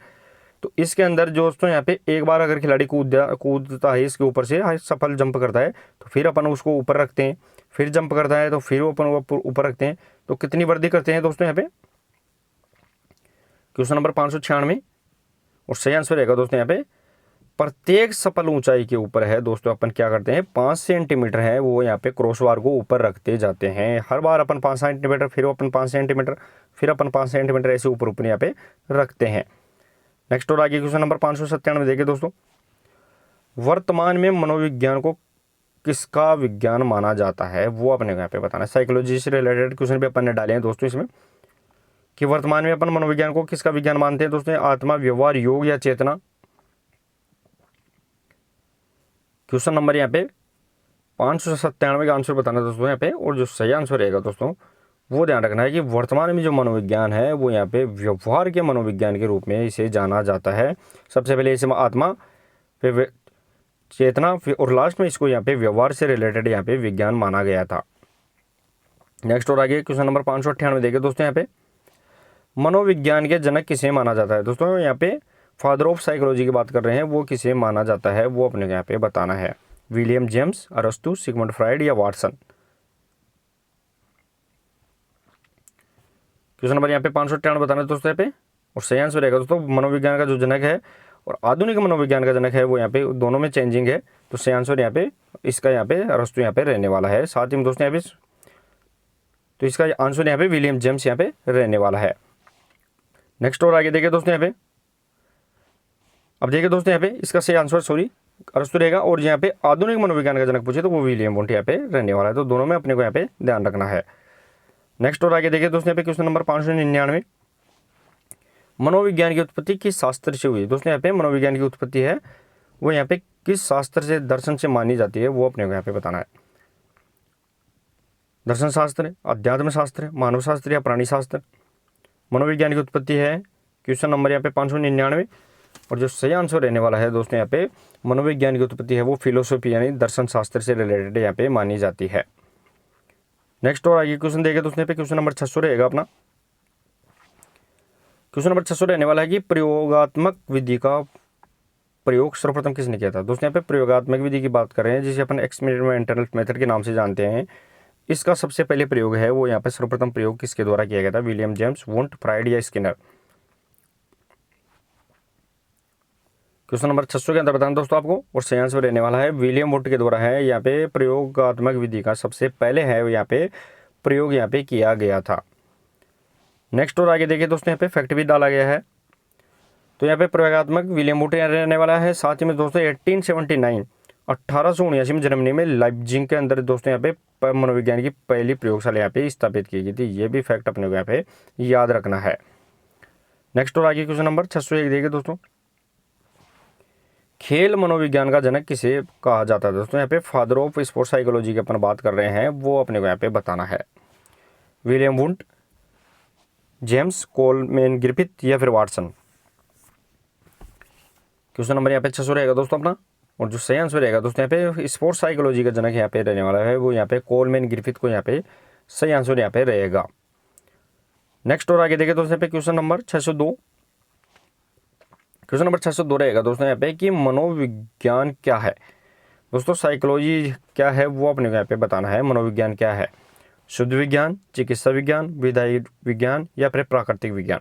तो इसके अंदर दोस्तों यहाँ पे एक बार अगर खिलाड़ी कूदता है इसके ऊपर से, सफल जंप करता है, तो फिर अपन उसको ऊपर रखते हैं, फिर जंप करता है तो फिर अपन ऊपर रखते हैं। तो कितनी वर्दी करते हैं दोस्तों यहाँ पे, क्वेश्चन नंबर 596, और सही आंसर रहेगा दोस्तों यहाँ पे प्रत्येक सफल ऊंचाई के ऊपर है दोस्तों अपन क्या करते हैं 5 सेंटीमीटर है वो यहाँ पे क्रॉस बार को ऊपर रखते जाते हैं। हर बार अपन 5 सेंटीमीटर, फिर अपन 5 सेंटीमीटर, फिर अपन 5 सेंटीमीटर ऐसे ऊपर ऊपर यहाँ पे रखते हैं। नेक्स्ट और आगे क्वेश्चन नंबर 597 देखिए दोस्तों, वर्तमान में मनोविज्ञान को किसका विज्ञान माना जाता है, वो अपने यहाँ पे बताना है। साइकोलॉजी से रिलेटेड क्वेश्चन भी अपन ने डाले हैं दोस्तों इसमें, कि वर्तमान में अपन मनोविज्ञान को किसका विज्ञान मानते हैं दोस्तों, आत्मा, व्यवहार, योग या चेतना। क्वेश्चन नंबर यहाँ पे 597 का आंसर बताना दोस्तों यहाँ पे, और जो सही आंसर रहेगा दोस्तों वो ध्यान रखना है कि वर्तमान में जो मनोविज्ञान है वो यहाँ पे व्यवहार के मनोविज्ञान के रूप में इसे जाना जाता है। सबसे पहले इसे आत्मा, फिर चेतना, फिर और लास्ट में इसको यहाँ पे व्यवहार से रिलेटेड यहाँ पे विज्ञान माना गया था। नेक्स्ट और आगे क्वेश्चन नंबर 598 देखिए दोस्तों, यहाँ पे मनोविज्ञान के जनक किसे माना जाता है। दोस्तों यहाँ पे फादर ऑफ साइकोलॉजी की बात कर रहे हैं, वो किसे माना जाता है वो अपने यहाँ पे बताना है। विलियम जेम्स, अरस्तु, सिगमंड फ्राइड या वाटसन। क्वेश्चन नंबर यहाँ पे 598 बताना है दोस्तों यहाँ पे, और सही आंसर रहेगा दोस्तों मनोविज्ञान का जो जनक है और आधुनिक मनोविज्ञान का जनक है वो यहाँ पे दोनों में चेंजिंग है। तो सही आंसर यहाँ पे इसका यहाँ पे अरस्तु यहाँ पे रहने वाला है। साथ ही में दोस्तों यहाँ पे तो इसका आंसर यहाँ पे विलियम जेम्स यहाँ पे रहने वाला है। नेक्स्ट और आगे देखिए दोस्तों यहाँ पे, अब देखिए दोस्तों यहाँ पे इसका सही आंसर सॉरी अरस्तु रहेगा, और यहाँ पे आधुनिक मनोविज्ञान का जनक पूछे तो वो विलियम वुंट यहाँ पे रहने वाला है। तो दोनों में अपने को यहाँ पे ध्यान रखना है। नेक्स्ट और आगे देखिए दोस्तों यहाँ पे क्वेश्चन नंबर 599, मनोविज्ञान की उत्पत्ति किस शास्त्र से हुई। दोस्तों यहाँ पे मनोविज्ञान की उत्पत्ति है वो यहाँ पे किस शास्त्र से, दर्शन से मानी जाती है, वो अपने को यहाँ पे बताना है। दर्शन शास्त्र, अध्यात्म शास्त्र, मानव शास्त्र या प्राणी शास्त्र। मनोविज्ञान की उत्पत्ति है क्वेश्चन नंबर यहाँ पे 599, और जो सही आंसर रहने वाला है दोस्तों यहाँ पे मनोविज्ञान की उत्पत्ति है वो फिलोसफी यानी दर्शन शास्त्र से रिलेटेड यहाँ पे मानी जाती है। नेक्स्ट और आगे क्वेश्चन देखिए दोस्तों यहाँ पे क्वेश्चन नंबर 600 रहेगा अपना। क्वेश्चन नंबर 600 रहने वाला है कि प्रयोगात्मक विधि का प्रयोग सर्वप्रथम किसने किया था। दोस्तों यहाँ पे प्रयोगात्मक विधि की बात कर रहे हैं जिसे अपन एक्सपेरिमेंटल मेथड के नाम से जानते हैं। इसका सबसे पहले प्रयोग है वो यहाँ पे सर्वप्रथम प्रयोग किसके द्वारा किया गया था, विलियम जेम्स, वुंट, फ्राइड या स्किनर। क्वेश्चन नंबर 600 के अंदर बताना दोस्तों आपको, और सही आंसर रहने वाला है विलियम वुंट के द्वारा है यहाँ पे प्रयोगात्मक विधि का सबसे पहले है यहाँ पे प्रयोग यहाँ पे किया गया था। नेक्स्ट और आगे देखिए दोस्तों यहाँ पे फैक्ट भी डाला गया है। तो यहाँ पे प्रयोगात्मक विलियम वुंट रहने वाला है। साथ ही में दोस्तों 1879 1879 में जर्मनी में लाइप्जिग के अंदर दोस्तों यहाँ पे मनोविज्ञान की पहली प्रयोगशाला यहाँ पे स्थापित की गई थी। ये भी फैक्ट अपने को यहाँ पे याद रखना है। नेक्स्ट और आगे क्वेश्चन नंबर 601 देखिए दोस्तों, खेल मनोविज्ञान का जनक किसे कहा जाता है। दोस्तों यहाँ पे फादर ऑफ स्पोर्ट्स साइकोलॉजी की अपन बात कर रहे हैं, वो अपने को यहाँ पे बताना है। William Wundt, James, Coleman Griffith या फिर वाटसन। क्वेश्चन नंबर यहाँ पे 600 रहेगा दोस्तों अपना, और जो सही आंसर रहेगा दोस्तों यहाँ पे स्पोर्ट्स साइकोलॉजी का जनक यहाँ पे रहने वाला है वो यहाँ पे कोलमैन ग्रिफिथ को यहाँ पे सही आंसर यहाँ पे रहेगा। नेक्स्ट और आगे देखिए दोस्तों यहाँ पे क्वेश्चन नंबर 602, क्वेश्चन नंबर 602 रहेगा दोस्तों यहाँ पे कि मनोविज्ञान क्या है। दोस्तों साइकोलॉजी क्या है वो अपने को यहाँ पे बताना है। मनोविज्ञान क्या है, शुद्ध विज्ञान, चिकित्सा विज्ञान, विधायी विज्ञान या फिर प्राकृतिक विज्ञान।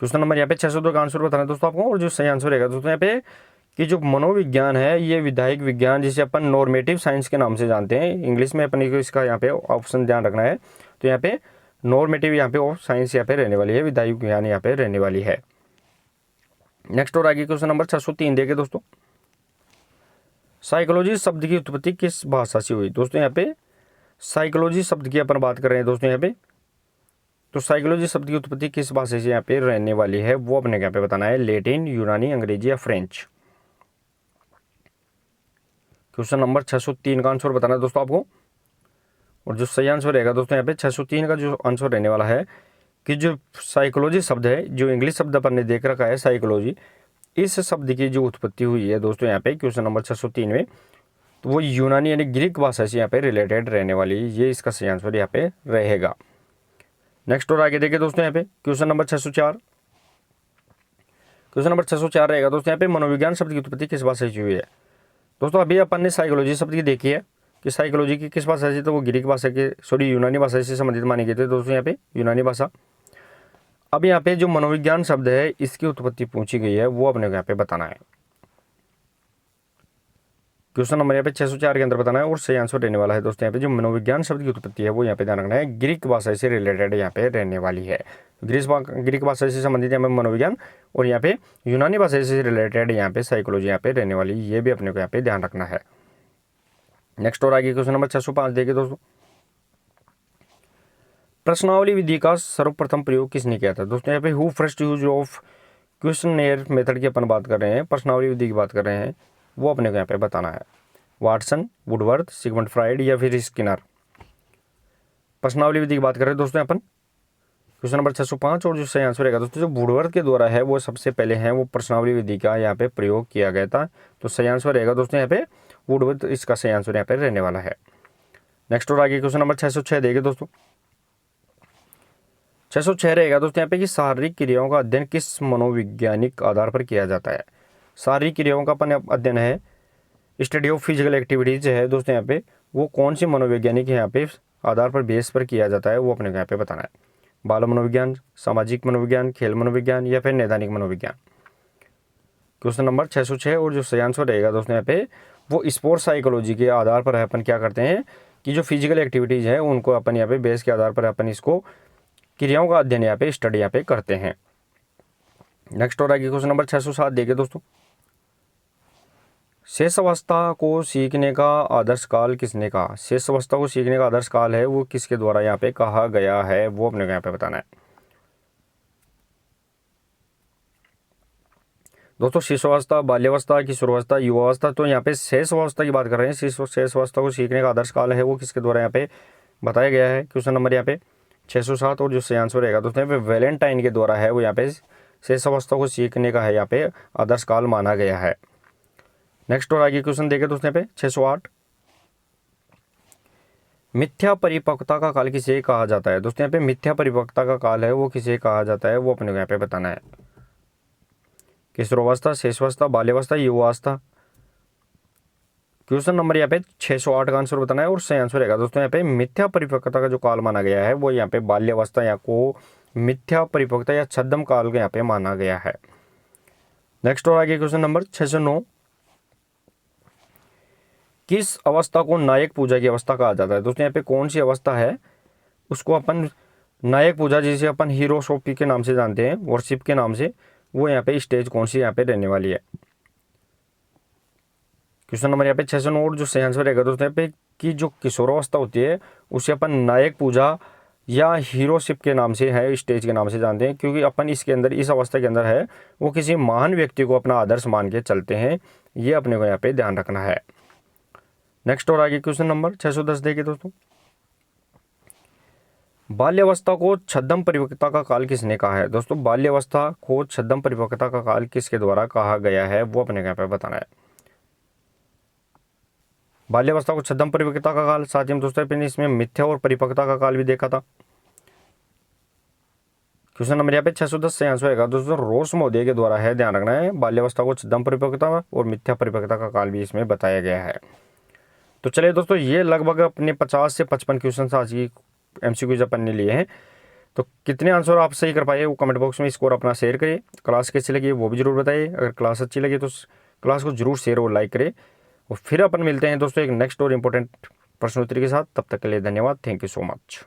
क्वेश्चन नंबर यहाँ पे 602 का आंसर बताना है दोस्तों आपको, और जो सही आंसर रहेगा दोस्तों यहाँ पे कि जो मनोविज्ञान है ये विधायक विज्ञान जिसे अपन नॉर्मेटिव साइंस के नाम से जानते हैं, इंग्लिश में अपन को इसका यहाँ पे ऑप्शन ध्यान रखना है। तो यहाँ पे नॉर्मेटिव यहाँ पे और साइंस यहाँ पे रहने वाली है, विधायक विज्ञान यहाँ पे रहने वाली है। नेक्स्ट और आगे क्वेश्चन नंबर 603 देखिए दोस्तों, साइकोलॉजी शब्द की उत्पत्ति किस भाषा से हुई। दोस्तों यहाँ पे साइकोलॉजी शब्द की अपन बात कर रहे हैं दोस्तों यहाँ पे, तो साइकोलॉजी शब्द की उत्पत्ति किस भाषा से यहाँ पे रहने वाली है वो अपने यहाँ पे बताना है। लैटिन, यूनानी, अंग्रेजी या फ्रेंच। क्वेश्चन नंबर 603 का आंसर बताना है दोस्तों आपको, और जो सही आंसर रहेगा दोस्तों यहाँ पे 603 का जो आंसर रहने वाला है कि जो साइकोलॉजी शब्द है, जो इंग्लिश शब्द अपन ने देख रखा है साइकोलॉजी, इस शब्द की जो उत्पत्ति हुई है दोस्तों यहाँ पे क्वेश्चन नंबर 603 में, तो वो यूनानी यानी ग्रीक भाषा से यहाँ पे रिलेटेड रहने वाली है। ये इसका सही आंसर यहाँ पे रहेगा। नेक्स्ट और आगे देखिए दोस्तों यहाँ पे क्वेश्चन नंबर 604, क्वेश्चन नंबर 604 रहेगा दोस्तों यहाँ पे मनोविज्ञान शब्द की उत्पत्ति किस भाषा से हुई है। दोस्तों अभी अपन ने साइकोलॉजी शब्द की देखी है कि साइकोलॉजी की किस भाषा से, तो वो ग्रीक भाषा के यूनानी भाषा से संबंधित माने गए थे दोस्तों यहाँ पे यूनानी भाषा। अब यहाँ पे जो मनोविज्ञान शब्द है इसकी उत्पत्ति पूछी गई है वो अपने को यहाँ पे बताना है। क्वेश्चन नंबर यहाँ पे 604 के अंदर बताना है, और सही आंसर रहने वाला है दोस्तों यहाँ पे जो मनोविज्ञान शब्द की उत्पत्ति है वो यहाँ पे ध्यान रखना है, ग्रीक भाषा से रिलेटेड यहाँ पे रहने वाली है। ग्रीक भाषा से संबंधित यहाँ पे मनोविज्ञान, और यहाँ पे यूनानी भाषा से रिलेटेड यहाँ पे साइकोलॉजी यहाँ पे रहने वाली, ये भी अपने को यहाँ पे ध्यान रखना है। नेक्स्ट और आगे क्वेश्चन नंबर 605 देखिए दोस्तों, प्रश्नावली विधि का सर्वप्रथम प्रयोग किसने किया था। दोस्तों यहाँ पे who first use of questionnaire method की अपन बात कर रहे हैं, प्रश्नावली विधि की बात कर रहे हैं, वो अपने को यहाँ पे बताना है। वाटसन, वुडवर्थ, सिगमंड फ्राइड या फिर स्किनर। प्रश्नावली विधि की बात कर रहे हैं दोस्तों अपन क्वेश्चन नंबर 605, और जो सही आंसर रहेगा दोस्तों जो वुडवर्थ के द्वारा है वो सबसे पहले है वो प्रश्नावली विधि का यहाँ पे प्रयोग किया गया था। तो सही आंसर रहेगा दोस्तों यहाँ पे वुडवर्थ, इसका सही आंसर यहाँ पे रहने वाला है। नेक्स्ट और आगे क्वेश्चन नंबर 606 देखिए दोस्तों, 606 रहेगा दोस्तों यहाँ पे कि शारीरिक क्रियाओं का अध्ययन किस मनोवैज्ञानिक आधार पर किया जाता है। शारीरिक क्रियाओं का अपन अध्ययन है, स्टडी ऑफ फिजिकल एक्टिविटीज है दोस्तों यहाँ पे, वो कौन सी मनोवैज्ञानिक यहाँ पे आधार पर बेस पर किया जाता है वो अपने को यहाँ पे बताना है। बाल मनोविज्ञान, सामाजिक मनोविज्ञान, खेल मनोविज्ञान या फिर नैदानिक मनोविज्ञान। क्वेश्चन नंबर 606, और जो सही आंसर रहेगा दोस्तों यहाँ पे वो स्पोर्ट्स साइकोलॉजी के आधार पर अपन क्या करते हैं कि जो फिजिकल एक्टिविटीज़ है उनको अपन यहाँ पे बेस के आधार पर अपन इसको क्रियाओं का अध्ययन यहाँ पे स्टडी यहाँ पे करते हैं। नेक्स्ट और आगे क्वेश्चन नंबर 607 देखिए दोस्तों, शेष अवस्था को सीखने का आदर्श काल किसने कहा? शेष अवस्था को सीखने का आदर्श काल है वो किसके द्वारा यहाँ पे कहा गया है, वो अपने को यहाँ पे बताना है। दोस्तों शिशुअवस्था, बाल्यावस्था, किशोरावस्था, युवावस्था, तो यहाँ पे शेष अवस्था की बात कर रहे हैं। शेष अवस्था को सीखने का आदर्श काल है वो किसके द्वारा यहाँ पे बताया गया है? क्वेश्चन नंबर यहाँ पे 607 और जो सही आंसर रहेगा दोस्तों यहाँ पे वैलेंटाइन के द्वारा है वो यहाँ पे शेष अवस्था को सीखने का है यहाँ पे आदर्श काल माना गया है। नेक्स्ट और आगे क्वेश्चन देखें दोस्तों यहाँ पे 608, मिथ्या परिपक्वता का काल किसे कहा जाता है? दोस्तों यहाँ पे मिथ्या परिपक्वता का काल है वो किसे कहा जाता है, वो अपने को यहाँ पे बताना है। किशोरावस्था, शेषावस्था, बाल्यावस्था, युवावस्था। क्वेश्चन नंबर यहाँ पे 608 का आंसर बताना है और सही आंसर रहेगा दोस्तों यहाँ पे मिथ्या परिपक्वता का जो काल माना गया है वो यहाँ पे बाल्यावस्था या को मिथ्या परिपक्वता या छद्म काल के यहाँ पे माना गया है। नेक्स्ट और आगे क्वेश्चन नंबर 609, किस अवस्था को नायक पूजा की अवस्था कहा जाता है? दोस्तों यहाँ पे कौन सी अवस्था है उसको अपन नायक पूजा, जिसे अपन हीरोशॉपी के नाम से जानते हैं, वर्शिप के नाम से, वो यहाँ पे स्टेज कौन सी यहाँ पे रहने वाली है? क्वेश्चन नंबर यहाँ पे 609 और जो सही आंसर रहेगा दोस्तों यहाँ पे कि जो किशोरावस्था होती है उसे अपन नायक पूजा या हीरोशिप के नाम से है, स्टेज के नाम से जानते हैं, क्योंकि अपन इसके अंदर इस अवस्था के अंदर है वो किसी महान व्यक्ति को अपना आदर्श मान के चलते हैं। ये अपने को यहाँ पे ध्यान रखना है। नेक्स्ट और आगे क्वेश्चन नंबर 610 देखिए दोस्तों, बाल्यावस्था को छद्म परिपक्वता का काल किसने कहा है? दोस्तों बाल्यावस्था को छद्म परिपक्वता का काल किसके द्वारा कहा गया है, वो अपने यहाँ पे बताना है। बाल्यावस्था को छद्म परिपक्वता का काल, साथ ही दोस्तों अपने इसमें मिथ्या और परिपक्वता का काल भी देखा था। क्वेश्चन नंबर यहाँ पे 610 से आंसर होगा दोस्तों रोस महोदय के द्वारा है, ध्यान रखना है। बाल्यावस्था को छद्म परिपक्वता और मिथ्या परिपक्वता का काल भी इसमें बताया गया है। तो चलिए दोस्तों ये लगभग अपने 50 से 55 क्वेश्चन आज की MCQs अपन ने लिए हैं। तो कितने आंसर आप सही कर पाए वो कमेंट बॉक्स में स्कोर अपना शेयर करिए। क्लास कैसी लगी वो भी जरूर बताइए। अगर क्लास अच्छी लगी तो क्लास को जरूर शेयर और लाइक करें। और फिर अपन मिलते हैं दोस्तों एक नेक्स्ट और इम्पोर्टेंट प्रश्नोत्तरी के साथ। तब तक के लिए धन्यवाद। Thank you so much.